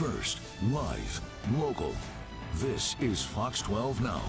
first, live, local. This is Fox 12 Now.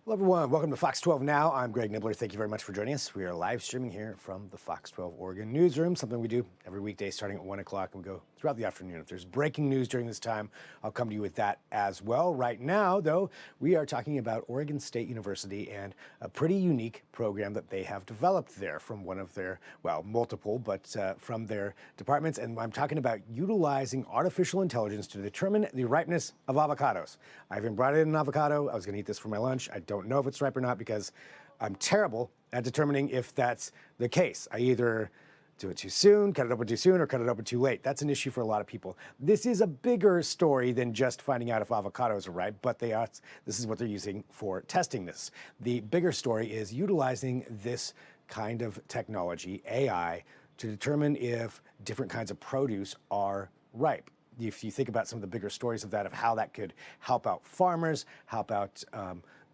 Hello, everyone. Welcome to Fox 12 Now. I'm Greg Nibbler. Thank you very much for joining us. We are live streaming here from the Fox 12 Oregon newsroom, something we do every weekday starting at 1 o'clock, and we go throughout the afternoon. If there's breaking news during this time, I'll come to you with that as well. Right now, though, we are talking about Oregon State University and a pretty unique program that they have developed there from one of their, well, multiple, but from their departments. And I'm talking about utilizing artificial intelligence to determine the ripeness of avocados. I even brought in an avocado. I was going to eat this for my lunch. I don't know if it's ripe or not because I'm terrible at determining if that's the case. I either do it too soon, cut it open too soon, or cut it open too late. That's an issue for a lot of people. This is a bigger story than just finding out if avocados are ripe, but this is what they're using for testing this. The bigger story is utilizing this kind of technology, AI, to determine if different kinds of produce are ripe. If you think about some of the bigger stories of that, of how that could help out farmers, help out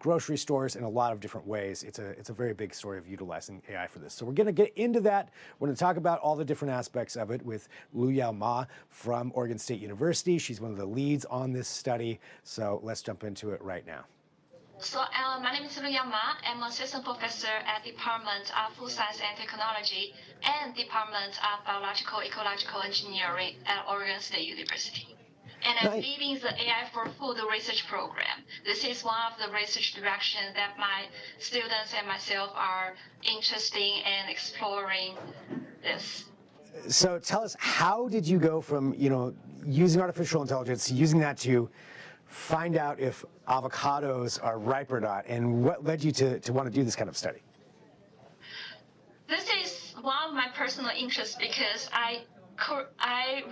grocery stores in a lot of different ways. It's a very big story of utilizing AI for this. So we're going to get into that. We're going to talk about all the different aspects of it with Luyao Ma from Oregon State University. She's one of the leads on this study. So let's jump into it right now. So my name is Luyao Ma. I'm assistant professor at Department of Food Science and Technology and Department of Biological Ecological Engineering at Oregon State University. And I'm leading the AI for Food research program. This is one of the research directions that my students and myself are interested in exploring this. So tell us, how did you go from, using artificial intelligence, using that to find out if avocados are ripe or not, and what led you to want to do this kind of study? This is one of my personal interests because I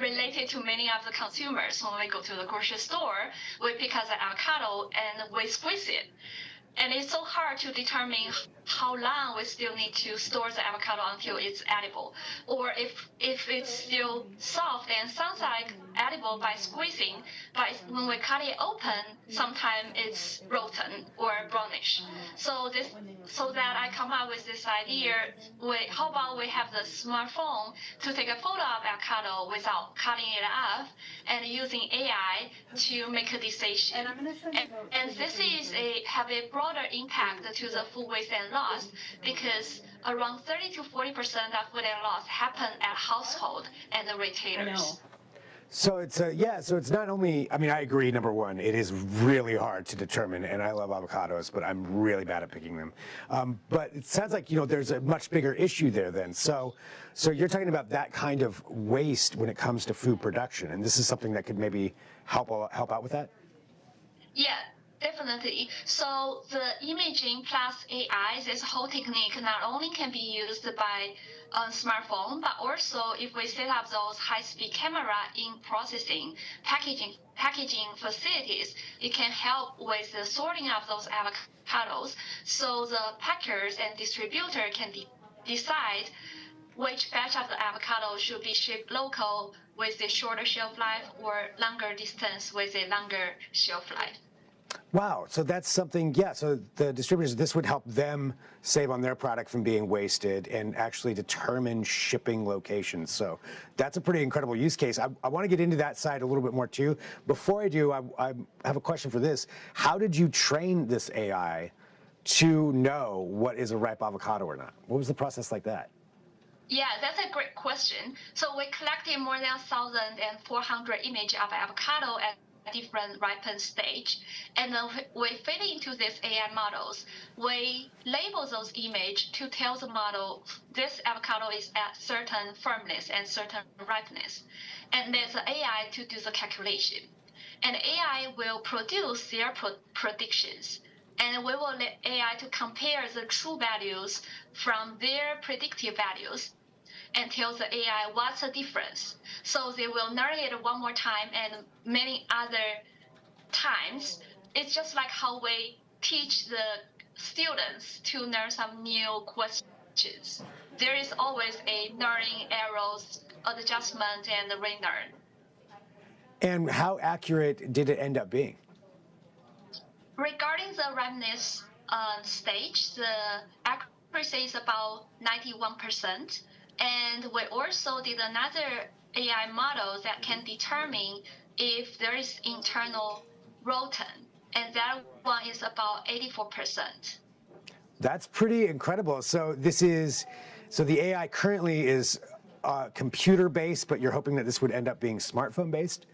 related to many of the consumers when we go to the grocery store. We pick up the avocado and we squeeze it. And it's so hard to determine how long we still need to store the avocado until it's edible. Or if it's still soft and sounds like edible by squeezing, but when we cut it open, sometimes it's rotten or brownish. So that I come up with this idea, how about we have the smartphone to take a photo of avocado without cutting it off and using AI to make a decision. And this is have a broader impact to the food waste and loss because around 30 to 40% of food and loss happen at household and the retailers. So it's it's not only, I agree, number one, it is really hard to determine, and I love avocados, but I'm really bad at picking them. But it sounds like, there's a much bigger issue there then. So you're talking about that kind of waste when it comes to food production, and this is something that could maybe help out with that? Yeah. Definitely. So the imaging plus AI, this whole technique not only can be used by a smartphone, but also if we set up those high-speed camera in processing, packaging facilities, it can help with the sorting of those avocados. So the packers and distributor can decide which batch of the avocado should be shipped local with a shorter shelf life or longer distance with a longer shelf life. Wow, so that's something, so the distributors, this would help them save on their product from being wasted and actually determine shipping locations. So that's a pretty incredible use case. I want to get into that side a little bit more too. Before I do, I have a question for this. How did you train this AI to know what is a ripe avocado or not? What was the process like that? Yeah, that's a great question. So we collected more than 1,400 images of avocado at different ripen stage, and then we feed into these AI models. We label those images to tell the model this avocado is at certain firmness and certain ripeness, and there's an AI to do the calculation, and AI will produce their predictions, and we will let AI to compare the true values from their predictive values and tell the AI what's the difference. So they will narrate it one more time and many other times. It's just like how we teach the students to learn some new questions. There is always a learning errors, adjustment, and relearn. And how accurate did it end up being? Regarding the ripeness stage, the accuracy is about 91%. And we also did another AI model that can determine if there is internal rodent, and that one is about 84%. That's pretty incredible. So the AI currently is computer-based, but you're hoping that this would end up being smartphone-based?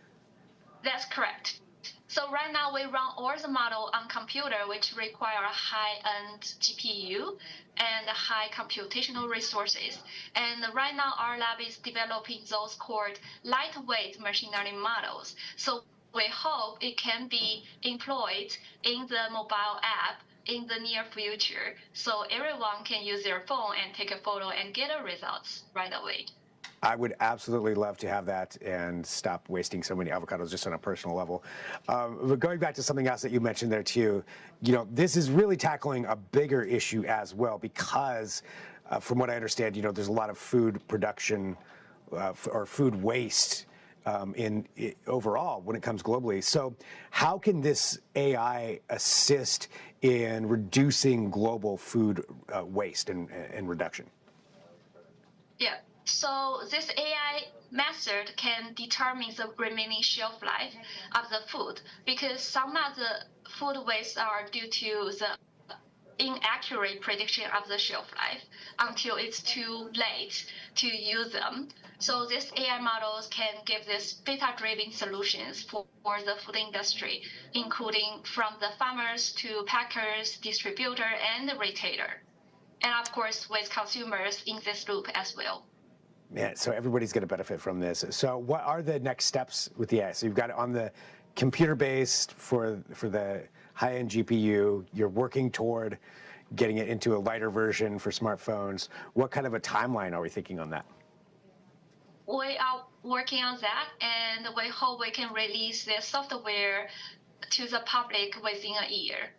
That's correct. So right now we run all the model on computer, which require a high-end GPU and high computational resources. And right now our lab is developing those called lightweight machine learning models. So we hope it can be employed in the mobile app in the near future, so everyone can use their phone and take a photo and get the results right away. I would absolutely love to have that and stop wasting so many avocados just on a personal level. But going back to something else that you mentioned there too, this is really tackling a bigger issue as well because from what I understand, there's a lot of food production or food waste overall when it comes globally. So how can this AI assist in reducing global food waste and reduction? Yeah. So this AI method can determine the remaining shelf life of the food because some of the food waste are due to the inaccurate prediction of the shelf life until it's too late to use them. So these AI models can give this data-driven solutions for the food industry, including from the farmers to packers, distributor, and the retailer. And of course, with consumers in this loop as well. Yeah, so everybody's going to benefit from this. So what are the next steps with the AI? So you've got it on the computer-based for the high-end GPU. You're working toward getting it into a lighter version for smartphones. What kind of a timeline are we thinking on that? We are working on that, and we hope we can release the software to the public within a year.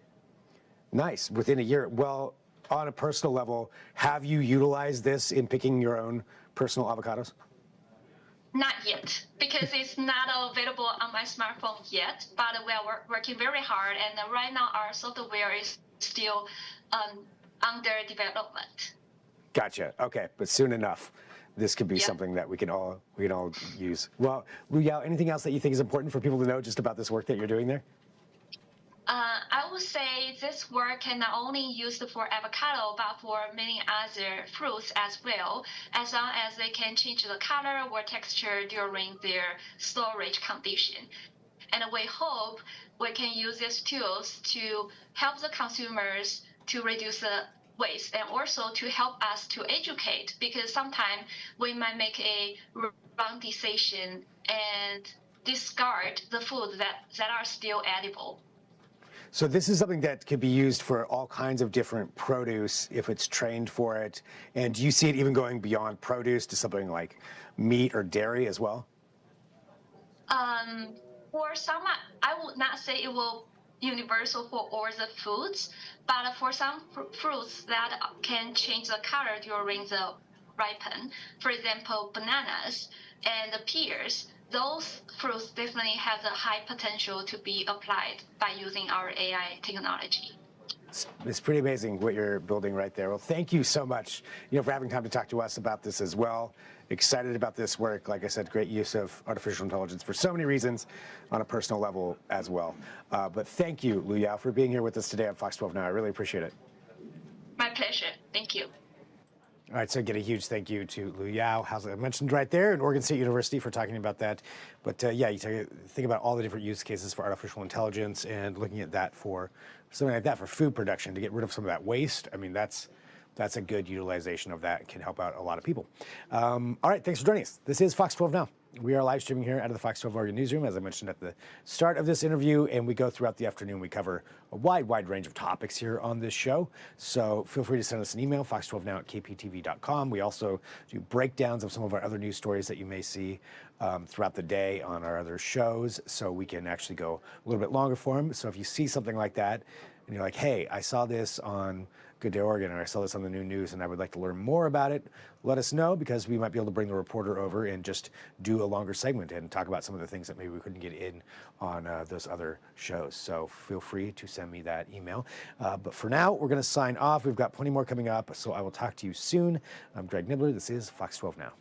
Nice, within a year. Well, on a personal level, have you utilized this in picking your own personal avocados? Not yet, because it's not available on my smartphone yet, but we are working very hard, and right now our software is still under development. Gotcha. Okay, but soon enough, this could be something that we can all use. Well, Luyao, anything else that you think is important for people to know just about this work that you're doing there? I would say this work can not only used for avocado, but for many other fruits as well, as long as they can change the color or texture during their storage condition. And we hope we can use these tools to help the consumers to reduce the waste and also to help us to educate, because sometimes we might make a wrong decision and discard the food that are still edible. So this is something that could be used for all kinds of different produce if it's trained for it. And do you see it even going beyond produce to something like meat or dairy as well? For some, I would not say it will universal for all the foods, but for some fruits that can change the color during the ripen, for example, bananas and pears, those fruits definitely have the high potential to be applied by using our AI technology. It's pretty amazing what you're building right there. Well, thank you so much, for having time to talk to us about this as well. Excited about this work. Like I said, great use of artificial intelligence for so many reasons on a personal level as well. But thank you, Luyao, for being here with us today on Fox 12 Now. I really appreciate it. My pleasure. Thank you. All right, so again, a huge thank you to Luyao, as I mentioned right there, at Oregon State University for talking about that. But yeah, you think about all the different use cases for artificial intelligence and looking at that for something like that for food production to get rid of some of that waste. I mean, that's a good utilization of that. It can help out a lot of people. All right, thanks for joining us. This is Fox 12 Now. We are live streaming here out of the Fox 12 Oregon newsroom, as I mentioned at the start of this interview, and we go throughout the afternoon. We cover a wide range of topics here on this show. So feel free to send us an email, fox12now@kptv.com. We also do breakdowns of some of our other news stories that you may see throughout the day on our other shows, so we can actually go a little bit longer for them. So if you see something like that, and you're like, hey, I saw this on Good Day Oregon, and I saw this on the new news, and I would like to learn more about it, let us know, because we might be able to bring the reporter over and just do a longer segment and talk about some of the things that maybe we couldn't get in on those other shows. So feel free to send me that email. But for now, we're going to sign off. We've got plenty more coming up, so I will talk to you soon. I'm Greg Nibbler. This is Fox 12 Now.